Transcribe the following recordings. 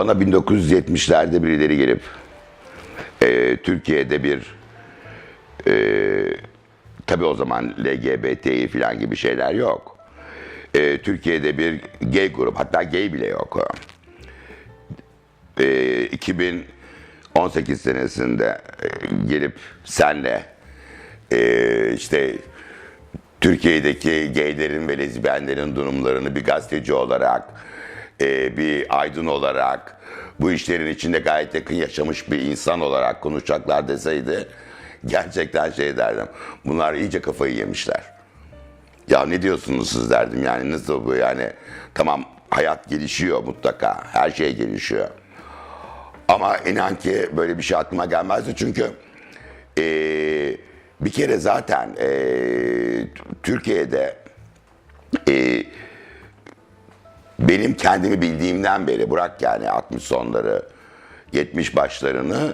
Bana 1970'lerde birileri gelip Türkiye'de bir tabii o zaman LGBTİ falan gibi şeyler yok. Türkiye'de bir gay grup, hatta gay bile yok. 2018 senesinde gelip senle işte Türkiye'deki gaylerin ve lezbiyenlerin durumlarını bir gazeteci olarak, bir aydın olarak, bu işlerin içinde gayet yakın yaşamış bir insan olarak konuşacaklar deseydi, gerçekten şey derdim, bunlar iyice kafayı yemişler. Ya ne diyorsunuz siz derdim, yani nasıl bu, yani tamam hayat gelişiyor mutlaka, her şey gelişiyor. Ama inan ki böyle bir şey aklıma gelmezdi çünkü bir kere zaten Türkiye'de benim kendimi bildiğimden beri, bırak yani 60 sonları 70 başlarını,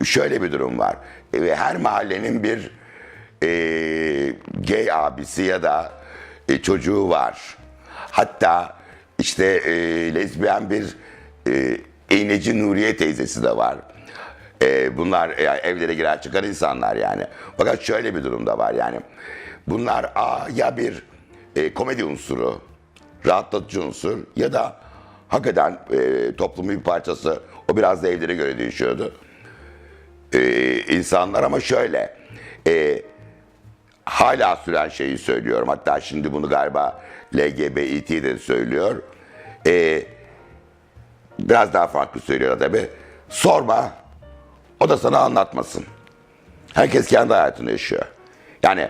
şöyle bir durum var. Ve her mahallenin bir gay abisi ya da çocuğu var. Hatta işte lezbiyen bir iğneci Nuriye teyzesi de var. Bunlar yani evlere girer çıkar insanlar yani. Fakat şöyle bir durum da var yani. Bunlar ya bir komedi unsuru, rahatlatıcı unsur ya da hakikaten toplumun bir parçası. O biraz da evlere göre değişiyordu. İnsanlar ama şöyle, hala süren şeyi söylüyorum. Hatta şimdi bunu galiba LGBT de söylüyor. Biraz daha farklı söylüyor tabii. Sorma, o da sana anlatmasın. Herkes kendi hayatını yaşıyor. Yani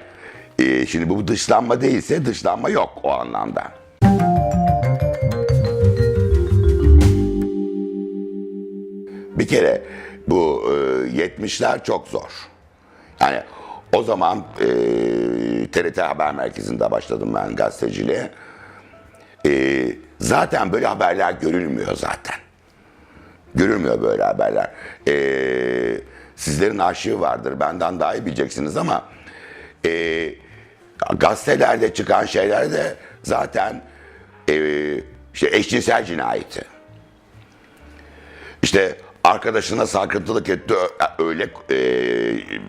şimdi bu dışlanma değilse dışlanma yok o anlamda. Bir kere bu 70'ler çok zor. Yani o zaman TRT Haber Merkezi'nde başladım ben gazeteciliğe. Zaten böyle haberler görülmüyor zaten. Görülmüyor böyle haberler. Sizlerin arşivi vardır, benden daha iyi bileceksiniz ama gazetelerde çıkan şeyler de zaten işte eşcinsel cinayeti. İşte arkadaşına sarkıntılık etti, öyle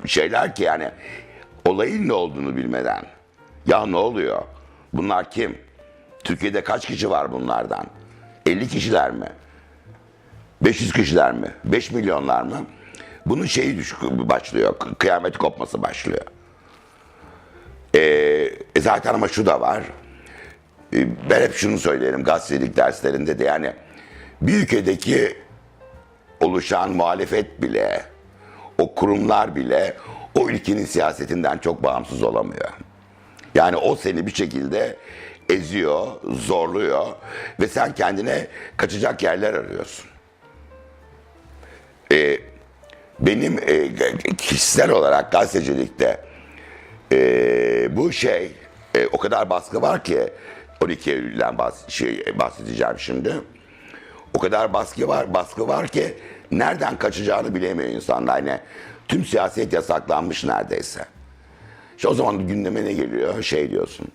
şeyler ki yani olayın ne olduğunu bilmeden. Ya ne oluyor? Bunlar kim? Türkiye'de kaç kişi var bunlardan? 50 kişiler mi? 500 kişiler mi? 5 milyonlar mı? Bunun şeyi başlıyor, kıyameti kopması başlıyor. Zaten ama şu da var. Ben hep şunu söylerim gazetecilik derslerinde de, yani bir ülkedeki oluşan muhalefet bile, o kurumlar bile o ülkenin siyasetinden çok bağımsız olamıyor. Yani o seni bir şekilde eziyor, zorluyor ve sen kendine kaçacak yerler arıyorsun. Benim kişisel olarak gazetecilikte bu şey o kadar baskı var ki 12 Eylül'den bahsedeceğim şimdi. O kadar baskı var ki nereden kaçacağını bilemiyor insanlar. Yani tüm siyaset yasaklanmış neredeyse. İşte o zaman gündeme ne geliyor? Şey diyorsun.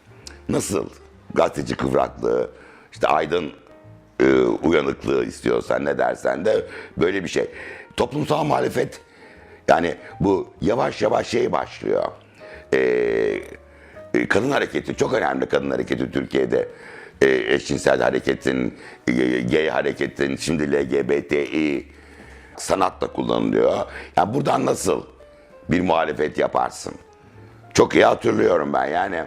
Nasıl gazeteci kıvraklığı, işte aydın uyanıklığı istiyorsan, ne dersen de böyle bir şey. Toplumsal muhalefet, yani bu yavaş yavaş şey başlıyor. Kadın hareketi çok önemli, kadın hareketi Türkiye'de. Eşcinsel hareketin, gay hareketin, şimdi LGBTİ sanatla kullanılıyor. Yani buradan nasıl bir muhalefet yaparsın? Çok iyi hatırlıyorum ben yani.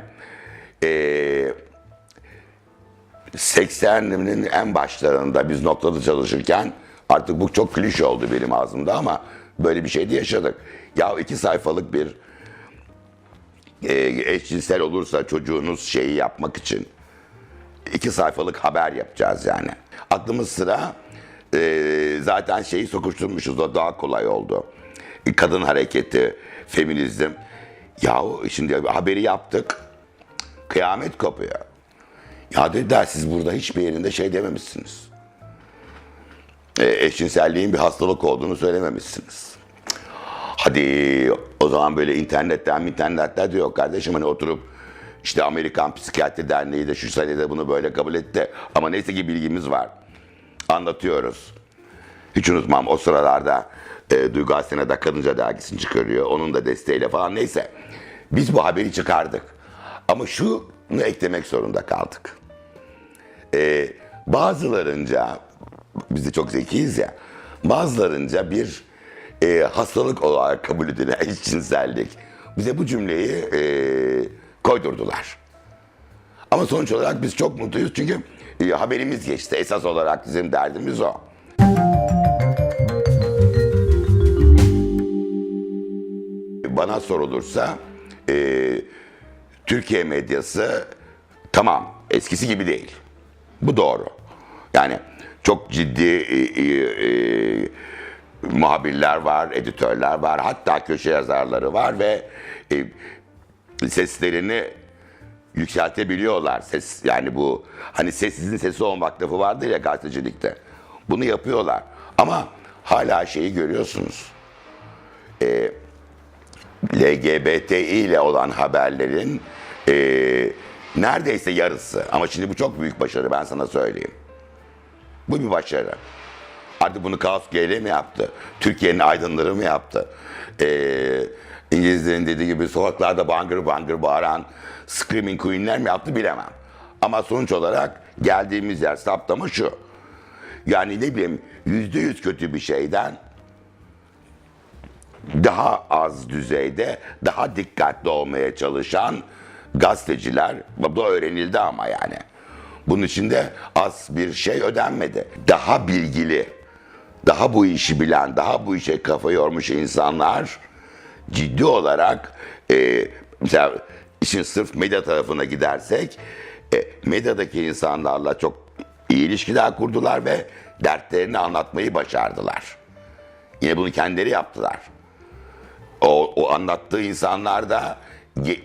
80'lerin en başlarında biz noktada çalışırken, artık bu çok klişe oldu benim ağzımda ama böyle bir şey de yaşadık. Ya 2 sayfalık bir eşcinsel olursa çocuğunuz şeyi yapmak için 2 sayfalık haber yapacağız yani. Aklımız sıra zaten şeyi sokuşturmuşuz, o daha kolay oldu. Kadın hareketi, feminizm. Yahu şimdi haberi yaptık, kıyamet kopuyor. Ya dediler, siz burada hiçbir yerinde şey dememişsiniz. Eşcinselliğin bir hastalık olduğunu söylememişsiniz. Hadi o zaman böyle internetten de yok kardeşim, hani oturup işte Amerikan Psikiyatri Derneği de şu sayede bunu böyle kabul etti. Ama neyse ki bilgimiz var. Anlatıyoruz. Hiç unutmam, o sıralarda Duygu Asena'da Kadınca dergisini çıkarıyor. Onun da desteğiyle falan, neyse. Biz bu haberi çıkardık. Ama şunu eklemek zorunda kaldık. Bazılarınca, biz de çok zekiyiz ya, bazılarınca bir hastalık olarak kabul edilen eşcinsellik. Bize bu cümleyi koydurdular. Ama sonuç olarak biz çok mutluyuz çünkü haberimiz geçti. Esas olarak bizim derdimiz o. Bana sorulursa Türkiye medyası tamam eskisi gibi değil. Bu doğru. Yani çok ciddi muhabirler var, editörler var, hatta köşe yazarları var ve seslerini yükseltebiliyorlar. Ses, yani bu hani sessizin sesi olmak lafı vardır ya gazetecilikte. Bunu yapıyorlar. Ama hala şeyi görüyorsunuz. LGBTİ ile olan haberlerin neredeyse yarısı. Ama şimdi bu çok büyük başarı, ben sana söyleyeyim. Bu bir başarı. Artık bunu Kaos GL mi yaptı? Türkiye'nin aydınları mı yaptı? İngilizlerin dediği gibi sokaklarda bangır bangır bağıran Screaming Queen'ler mi yaptı bilemem. Ama sonuç olarak geldiğimiz yer, saptama şu. Yani ne bileyim, %100 kötü bir şeyden daha az düzeyde, daha dikkatli olmaya çalışan gazeteciler, bu öğrenildi ama yani. Bunun için de az bir şey ödenmedi. Daha bilgili, daha bu işi bilen, daha bu işe kafa yormuş insanlar ciddi olarak mesela işin sırf medya tarafına gidersek medyadaki insanlarla çok iyi ilişkiler kurdular ve dertlerini anlatmayı başardılar. Yine bunu kendileri yaptılar. O anlattığı insanlar da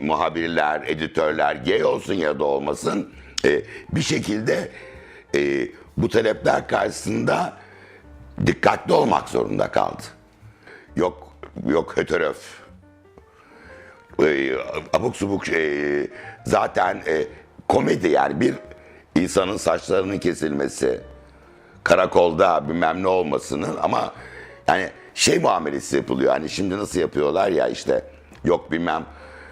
muhabirler, editörler, gay olsun ya da olmasın bir şekilde bu talepler karşısında dikkatli olmak zorunda kaldı. Yok heterof. Abuk subuk zaten komedi, yani bir insanın saçlarının kesilmesi, karakolda bilmem ne olmasının, ama yani şey muamelesi yapılıyor. Hani şimdi nasıl yapıyorlar ya, işte yok bilmem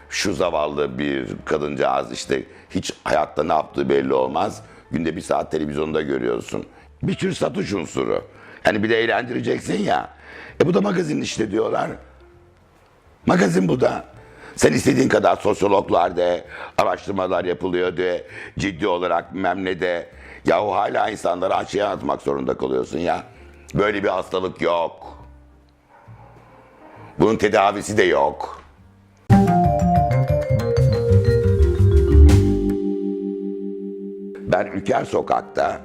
şu zavallı bir kadıncağız işte hiç hayatta ne yaptığı belli olmaz. Günde 1 saat televizyonda görüyorsun. Bir tür satış unsuru. Yani bir de eğlendireceksin ya. Bu da magazin işte diyorlar. Magazin bu da. Sen istediğin kadar sosyologlar de, araştırmalar yapılıyor de, ciddi olarak bilmem ne de. Yahu hala insanlara şey anlatmak zorunda kalıyorsun ya. Böyle bir hastalık yok. Bunun tedavisi de yok. Ben Ülker Sokak'ta,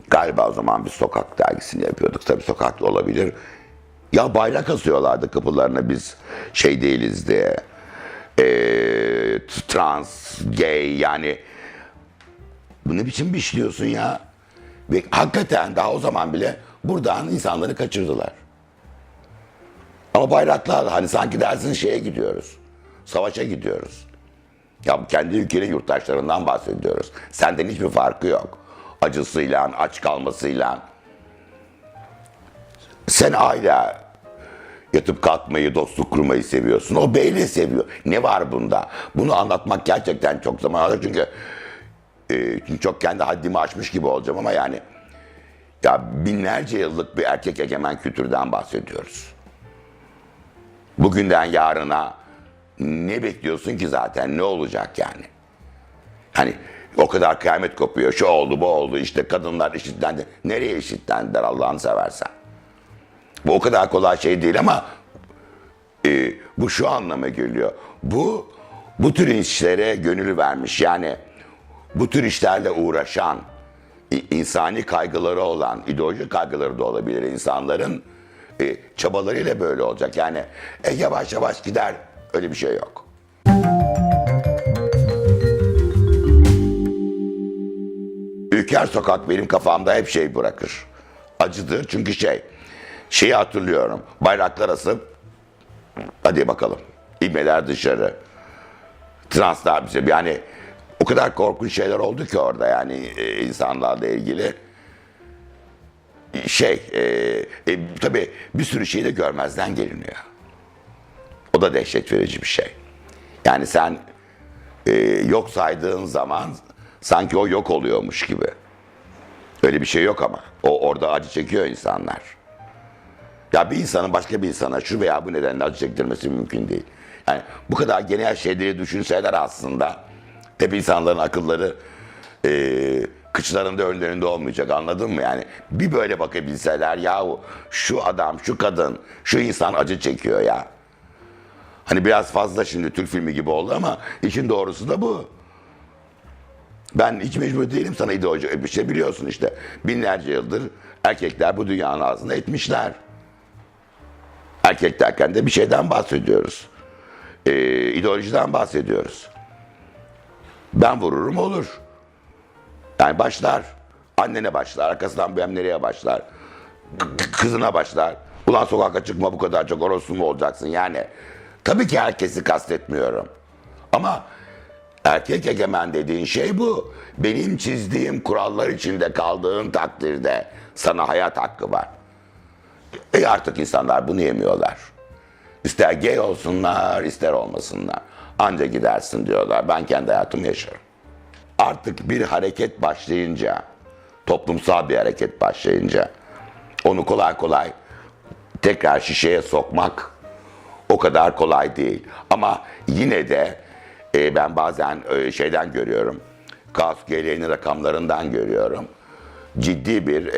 galiba o zaman bir sokak dergisini yapıyorduk. Tabii sokakta olabilir. Ya bayrak asıyorlardı kapılarına, biz şey değiliz diye. Trans, gay, yani bu ne biçim bir işliyorsun ya? Ve hakikaten daha o zaman bile buradan insanları kaçırdılar. Ama bayraklarla, hani sanki dersin şeye gidiyoruz. Savaşa gidiyoruz. Ya kendi ülkenin yurttaşlarından bahsediyoruz. Senden hiçbir farkı yok. Acısıyla, aç kalmasıyla. Sen aile yatıp kalkmayı, dostluk kurmayı seviyorsun. O beyle seviyor. Ne var bunda? Bunu anlatmak gerçekten çok zaman alır çünkü çok kendi haddimi aşmış gibi olacağım ama yani ya binlerce yıllık bir erkek egemen kültürden bahsediyoruz. Bugünden yarına ne bekliyorsun ki zaten? Ne olacak yani? Hani o kadar kıyamet kopuyor. Şu oldu, bu oldu. İşte kadınlar eşitlendi. Nereye eşitlendiler Allah'ını seversen? Bu o kadar kolay şey değil ama bu şu anlama geliyor. Bu tür işlere gönül vermiş. Yani bu tür işlerle uğraşan, insani kaygıları olan, ideolojik kaygıları da olabilir insanların çabalarıyla böyle olacak. Yani yavaş yavaş gider. Öyle bir şey yok. Ülker Sokak benim kafamda hep şey bırakır. Acıdır çünkü şeyi hatırlıyorum. Bayraklar asıp hadi bakalım. İbneler dışarı. Translar bize. Yani o kadar korkunç şeyler oldu ki orada yani insanlarla ilgili. tabii bir sürü şeyi de görmezden geliniyor. O da dehşet verici bir şey. Yani sen yok saydığın zaman sanki o yok oluyormuş gibi. Öyle bir şey yok ama. Orada acı çekiyor insanlar. Ya bir insanın başka bir insana şu veya bu nedenle acı çektirmesi mümkün değil. Yani bu kadar genel şeyleri düşünseler aslında hep insanların akılları kıçlarında önlerinde olmayacak, anladın mı? Yani bir böyle bakabilseler, yahu şu adam, şu kadın, şu insan acı çekiyor ya. Hani biraz fazla şimdi Türk filmi gibi oldu ama işin doğrusu da bu. Ben hiç mecbur değilim sana ideoloji bir şey, biliyorsun işte. Binlerce yıldır erkekler bu dünyanın ağzına etmişler. Erkek derken de bir şeyden bahsediyoruz. İdeolojiden bahsediyoruz. Ben vururum olur. Yani başlar. Annene başlar. Arkasından bilmem nereye başlar. Kızına başlar. Ulan sokağa çıkma, bu kadar çok orospu mu olacaksın yani. Tabii ki herkesi kastetmiyorum. Ama erkek egemen dediğin şey bu. Benim çizdiğim kurallar içinde kaldığın takdirde sana hayat hakkı var. Artık insanlar bunu yemiyorlar. İster gay olsunlar, ister olmasınlar. Anca gidersin diyorlar. Ben kendi hayatımı yaşarım. Artık bir hareket başlayınca, toplumsal bir hareket başlayınca, onu kolay kolay tekrar şişeye sokmak o kadar kolay değil. Ama yine de ben bazen şeyden görüyorum, Kaos G'lerin rakamlarından görüyorum. Ciddi bir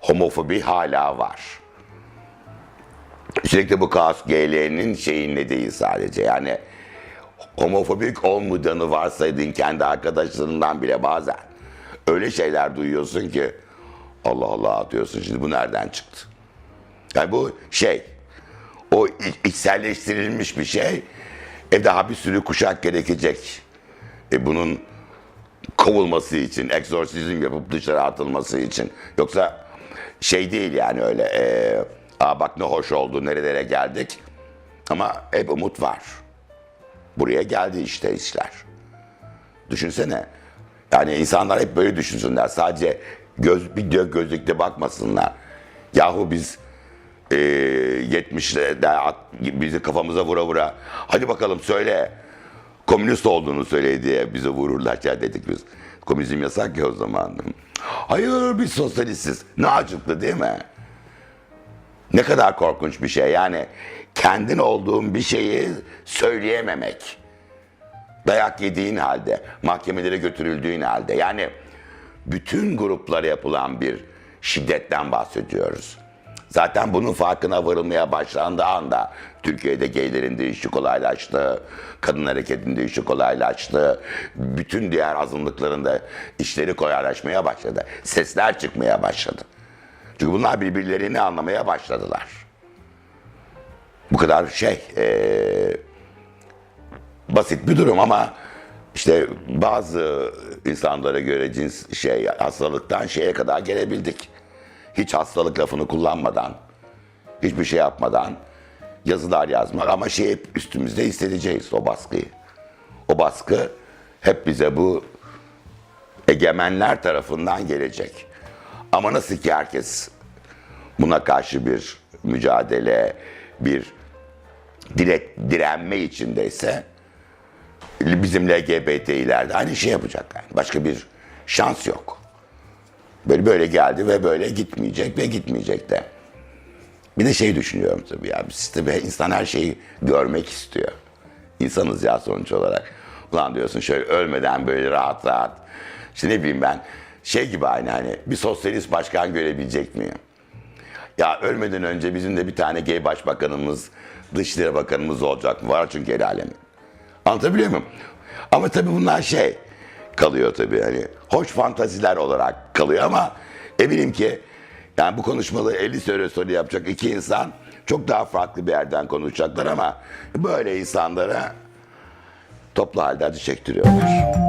homofobi hala var. Sürekli bu Kaos G'lerinin şeyinde değil sadece. Yani homofobik olmadığını varsaydın kendi arkadaşlarından bile bazen öyle şeyler duyuyorsun ki Allah Allah diyorsun, şimdi bu nereden çıktı? Yani bu şey, o içselleştirilmiş bir şey. Daha bir sürü kuşak gerekecek. Bunun kovulması için, egzorsizm yapıp dışarı atılması için. Yoksa şey değil yani öyle. Bak ne hoş oldu, nerelere geldik. Ama hep umut var. Buraya geldi işte işler. Düşünsene. Yani insanlar hep böyle düşünsünler. Sadece gözlükle bakmasınlar. Yahu biz 70'lerde bizi kafamıza vura vura hadi bakalım söyle komünist olduğunu söyle diye bizi vururlar ya dedik biz. Komünizm yasak ya o zaman. Hayır biz sosyalistiz. Ne acıklı değil mi? Ne kadar korkunç bir şey. Yani kendin olduğun bir şeyi söyleyememek. Dayak yediğin halde, mahkemelere götürüldüğün halde. Yani bütün gruplara yapılan bir şiddetten bahsediyoruz. Zaten bunun farkına varılmaya başlandığı anda Türkiye'de gaylerin değişi kolaylaştı, kadın hareketinin değişi kolaylaştı, bütün diğer azınlıkların da işleri kolaylaşmaya başladı. Sesler çıkmaya başladı. Çünkü bunlar birbirlerini anlamaya başladılar. Bu kadar basit bir durum ama işte bazı insanlara göre hastalıktan şeye kadar gelebildik. Hiç hastalık lafını kullanmadan, hiçbir şey yapmadan yazılar yazmak ama hep üstümüzde hissedeceğiz o baskıyı. O baskı hep bize bu egemenler tarafından gelecek. Ama nasıl ki herkes buna karşı bir mücadele, bir direnme içindeyse bizim LGBT'ler de aynı şey yapacak. Yani. Başka bir şans yok. Böyle geldi ve böyle gitmeyecek ve gitmeyecek de. Bir de şey düşünüyorum tabii ya. İnsan her şeyi görmek istiyor. İnsanız ya sonuç olarak. Ulan diyorsun şöyle ölmeden böyle rahat rahat. İşte ne bileyim ben şey gibi aynı hani bir sosyalist başkan görebilecek miyim? Ya ölmeden önce bizim de bir tane gay başbakanımız, dışişleri bakanımız olacak mı? Var çünkü el alemi. Anlatabiliyor muyum? Ama tabii bunlar kalıyor tabii hani hoş fantaziler olarak kalıyor ama eminim ki yani bu konuşmaları 50 sene sonra yapacak iki insan çok daha farklı bir yerden konuşacaklar ama böyle insanlara toplu halde acı çektiriyorlar.